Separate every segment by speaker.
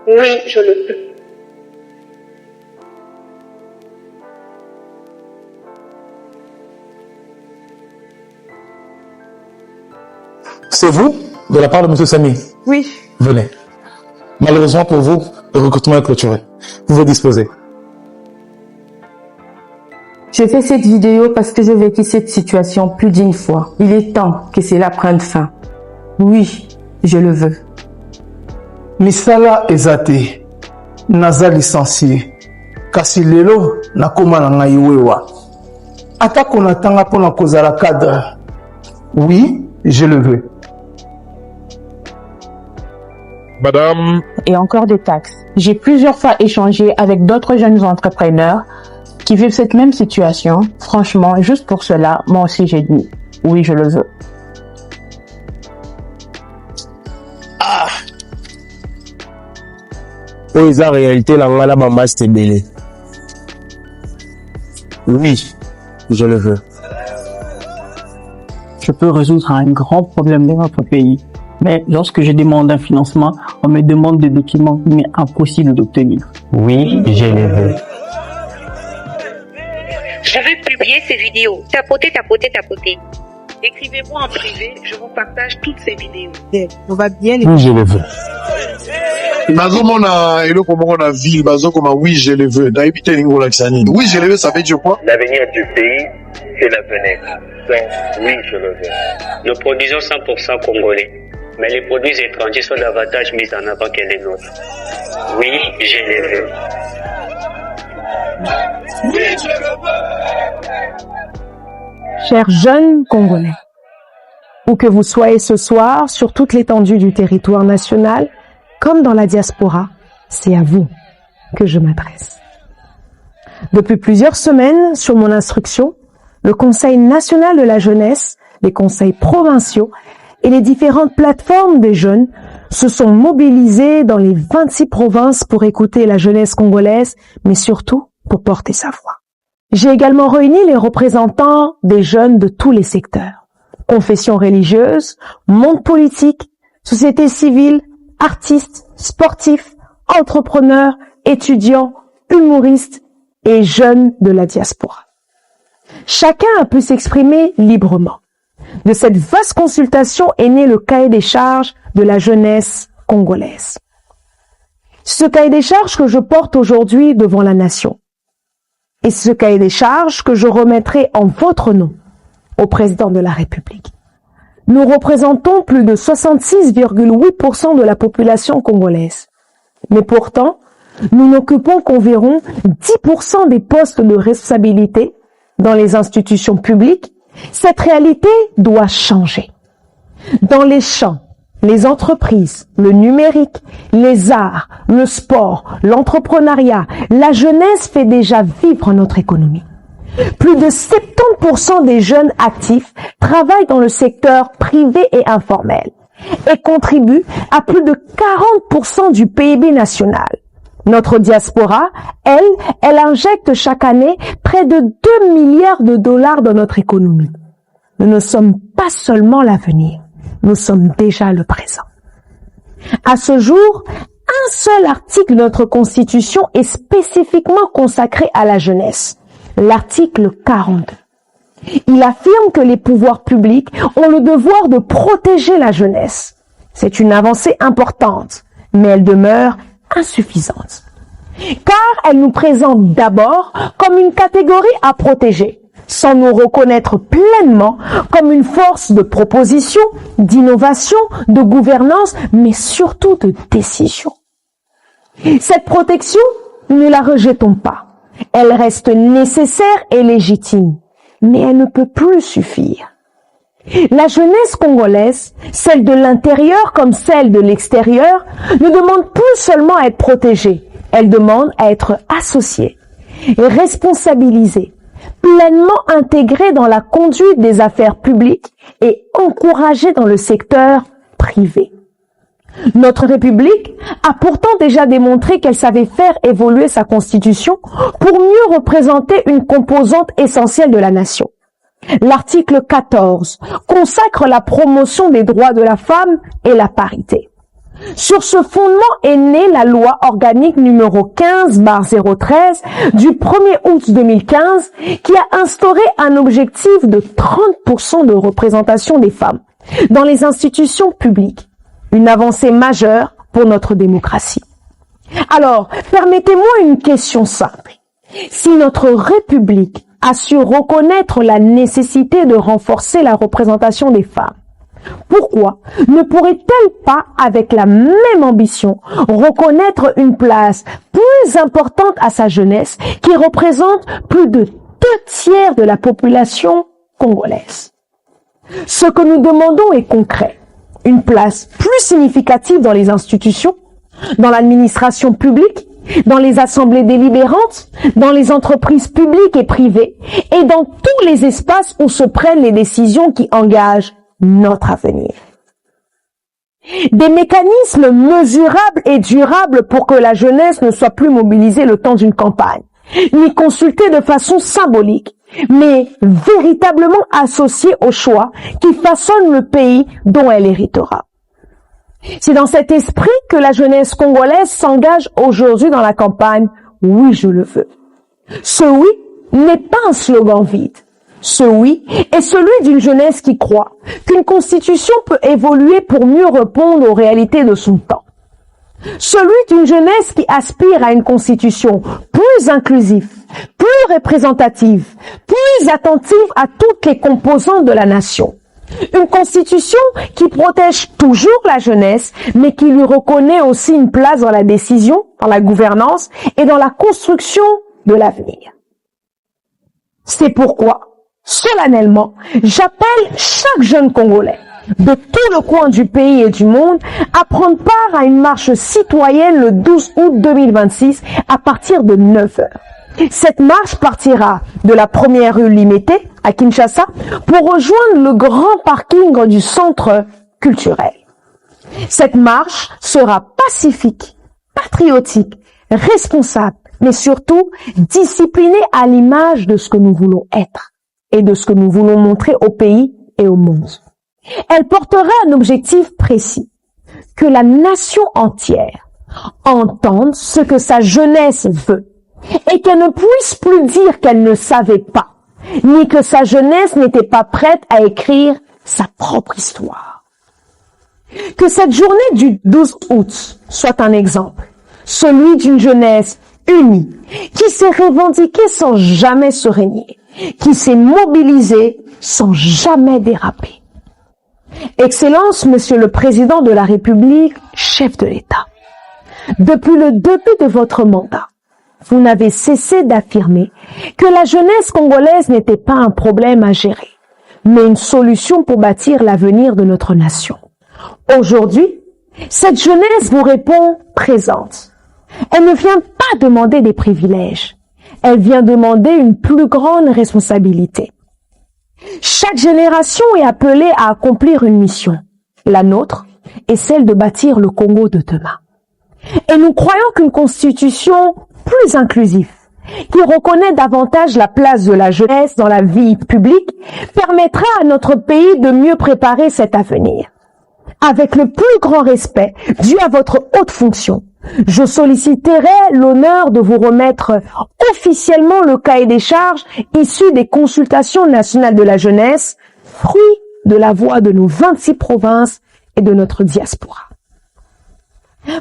Speaker 1: Oui, je le peux.
Speaker 2: C'est vous, de la part de M. Samy?
Speaker 3: Oui.
Speaker 2: Venez. Malheureusement pour vous, le recrutement est clôturé. Vous vous disposez.
Speaker 3: Je fais cette vidéo parce que j'ai vécu cette situation plus d'une fois. Il est temps que cela prenne fin. Oui, je le veux.
Speaker 4: Misala ezate, naza licencié. Kasi lelo, nakoma na ngai wewa. Atako natanga pona kozala cadre. Oui, je le veux.
Speaker 5: Madame.
Speaker 6: Et encore des taxes. J'ai plusieurs fois échangé avec d'autres jeunes entrepreneurs qui vivent cette même situation. Franchement, juste pour cela, moi aussi j'ai dit, oui, je le veux.
Speaker 7: Ah! Oh, ils ont réalité, la maman, c'était belé. Oui, je le veux.
Speaker 8: Je peux résoudre un grand problème dans notre pays. Mais lorsque je demande un financement, on me demande des documents, mais impossible d'obtenir.
Speaker 7: Oui, je le veux.
Speaker 1: Je veux publier ces vidéos. Tapotez, tapotez, tapotez. Écrivez-moi en privé, je vous partage toutes ces vidéos.
Speaker 3: On va bien.
Speaker 7: Oui, je le veux.
Speaker 5: Bazomona eloko moko na ville, bazokoma oui, je le veux. Nayebi te lingo lakisa nini. Oui, je le veux, ça veut dire quoi?
Speaker 9: L'avenir du pays, c'est l'avenir. Donc, oui, je le veux. Nous produisons 100% congolais, mais les produits étrangers sont davantage mis en avant que les nôtres. Oui, je le veux.
Speaker 5: Oui, je le veux.
Speaker 10: Chers jeunes Congolais, où que vous soyez ce soir, sur toute l'étendue du territoire national, comme dans la diaspora, c'est à vous que je m'adresse. Depuis plusieurs semaines, sur mon instruction, le Conseil national de la jeunesse, les conseils provinciaux et les différentes plateformes des jeunes se sont mobilisés dans les 26 provinces pour écouter la jeunesse congolaise, mais surtout pour porter sa voix. J'ai également réuni les représentants des jeunes de tous les secteurs, confessions religieuses, monde politique, société civile, artistes, sportifs, entrepreneurs, étudiants, humoristes et jeunes de la diaspora. Chacun a pu s'exprimer librement. De cette vaste consultation est né le cahier des charges de la jeunesse congolaise. Ce cahier des charges que je porte aujourd'hui devant la nation. Et ce cahier des charges que je remettrai en votre nom au président de la République. Nous représentons plus de 66,8% de la population congolaise. Mais pourtant, nous n'occupons qu'environ 10% des postes de responsabilité dans les institutions publiques. Cette réalité doit changer. Dans les champs, les entreprises, le numérique, les arts, le sport, l'entrepreneuriat, la jeunesse fait déjà vivre notre économie. Plus de 70% des jeunes actifs travaillent dans le secteur privé et informel et contribuent à plus de 40% du PIB national. Notre diaspora, elle injecte chaque année près de 2 milliards de dollars dans notre économie. Nous ne sommes pas seulement l'avenir, nous sommes déjà le présent. À ce jour, un seul article de notre Constitution est spécifiquement consacré à la jeunesse, l'article 42. Il affirme que les pouvoirs publics ont le devoir de protéger la jeunesse. C'est une avancée importante, mais elle demeure insuffisante. Car elle nous présente d'abord comme une catégorie à protéger, sans nous reconnaître pleinement comme une force de proposition, d'innovation, de gouvernance, mais surtout de décision. Cette protection, nous ne la rejetons pas. Elle reste nécessaire et légitime, mais elle ne peut plus suffire. La jeunesse congolaise, celle de l'intérieur comme celle de l'extérieur, ne demande plus seulement à être protégée, elle demande à être associée, responsabilisée, pleinement intégrée dans la conduite des affaires publiques et encouragée dans le secteur privé. Notre République a pourtant déjà démontré qu'elle savait faire évoluer sa constitution pour mieux représenter une composante essentielle de la nation. L'article 14 consacre la promotion des droits de la femme et la parité. Sur ce fondement est née la loi organique numéro 15/013 du 1er août 2015 qui a instauré un objectif de 30% de représentation des femmes dans les institutions publiques. Une avancée majeure pour notre démocratie. Alors, permettez-moi une question simple. Si notre République a su reconnaître la nécessité de renforcer la représentation des femmes, pourquoi ne pourrait-elle pas, avec la même ambition, reconnaître une place plus importante à sa jeunesse qui représente plus de 2/3 de la population congolaise? Ce que nous demandons est concret. Une place plus significative dans les institutions, dans l'administration publique, dans les assemblées délibérantes, dans les entreprises publiques et privées, et dans tous les espaces où se prennent les décisions qui engagent notre avenir. Des mécanismes mesurables et durables pour que la jeunesse ne soit plus mobilisée le temps d'une campagne, ni consultée de façon symbolique, mais véritablement associée aux choix qui façonnent le pays dont elle héritera. C'est dans cet esprit que la jeunesse congolaise s'engage aujourd'hui dans la campagne « Oui, je le veux ». Ce « oui » n'est pas un slogan vide. Ce « oui » est celui d'une jeunesse qui croit qu'une constitution peut évoluer pour mieux répondre aux réalités de son temps. Celui d'une jeunesse qui aspire à une constitution plus inclusive, plus représentative, plus attentive à toutes les composantes de la nation. Une constitution qui protège toujours la jeunesse, mais qui lui reconnaît aussi une place dans la décision, dans la gouvernance et dans la construction de l'avenir. C'est pourquoi, solennellement, j'appelle chaque jeune Congolais de tout le coin du pays et du monde à prendre part à une marche citoyenne le 12 août 2026 à partir de 9h. Cette marche partira de la première rue Limité à Kinshasa pour rejoindre le grand parking du centre culturel. Cette marche sera pacifique, patriotique, responsable, mais surtout disciplinée à l'image de ce que nous voulons être et de ce que nous voulons montrer au pays et au monde. Elle portera un objectif précis, que la nation entière entende ce que sa jeunesse veut et qu'elle ne puisse plus dire qu'elle ne savait pas, ni que sa jeunesse n'était pas prête à écrire sa propre histoire. Que cette journée du 12 août soit un exemple, celui d'une jeunesse unie, qui s'est revendiquée sans jamais se régner, qui s'est mobilisée sans jamais déraper. Excellence, Monsieur le Président de la République, chef de l'État, depuis le début de votre mandat, vous n'avez cessé d'affirmer que la jeunesse congolaise n'était pas un problème à gérer, mais une solution pour bâtir l'avenir de notre nation. Aujourd'hui, cette jeunesse vous répond présente. Elle ne vient pas demander des privilèges, elle vient demander une plus grande responsabilité. Chaque génération est appelée à accomplir une mission. La nôtre est celle de bâtir le Congo de demain. Et nous croyons qu'une constitution plus inclusive, qui reconnaît davantage la place de la jeunesse dans la vie publique, permettra à notre pays de mieux préparer cet avenir. Avec le plus grand respect dû à votre haute fonction, je solliciterai l'honneur de vous remettre officiellement le cahier des charges issu des consultations nationales de la jeunesse, fruit de la voix de nos 26 provinces et de notre diaspora.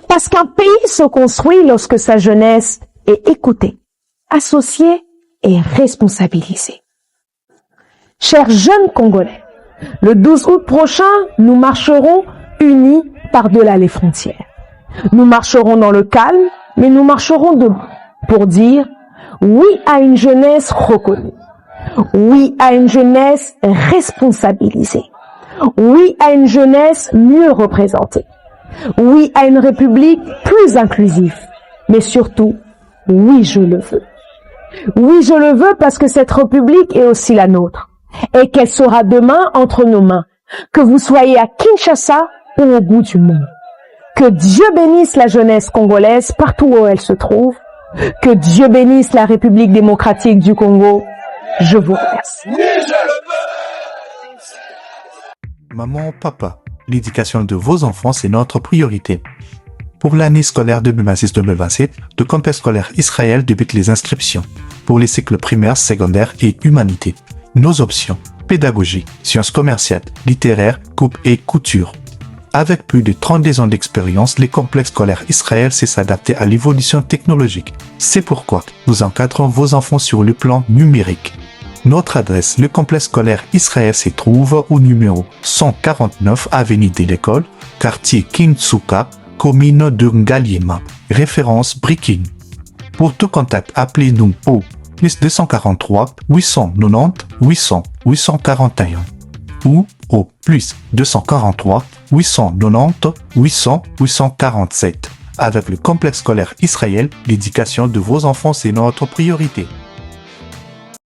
Speaker 10: Parce qu'un pays se construit lorsque sa jeunesse est écoutée, associée et responsabilisée. Chers jeunes Congolais, le 12 août prochain, nous marcherons unis par-delà les frontières. Nous marcherons dans le calme, mais nous marcherons debout pour dire oui à une jeunesse reconnue, oui à une jeunesse responsabilisée, oui à une jeunesse mieux représentée, oui à une république plus inclusive, mais surtout, oui je le veux. Oui je le veux parce que cette république est aussi la nôtre et qu'elle sera demain entre nos mains, que vous soyez à Kinshasa ou au bout du monde. Que Dieu bénisse la jeunesse congolaise partout où elle se trouve. Que Dieu bénisse la République démocratique du Congo. Je vous remercie.
Speaker 11: Maman, papa, l'éducation de vos enfants, c'est notre priorité. Pour l'année scolaire 2026-2027, le complexe scolaire Israël débute les inscriptions pour les cycles primaires, secondaires et humanité. Nos options: pédagogie, sciences commerciales, littéraires, coupe et couture. Avec plus de 32 ans d'expérience, les complexes scolaires Israël sait s'adapter à l'évolution technologique. C'est pourquoi nous encadrons vos enfants sur le plan numérique. Notre adresse, le complexe scolaire Israël se trouve au numéro 149 avenue de l'École, quartier Kintsuka, commune de Ngaliema, référence Brikin. Pour tout contact, appelez-nous au plus 243 890 800 841 ou au plus 243 890 800 847. Avec le complexe scolaire Israël, l'éducation de vos enfants, c'est notre priorité.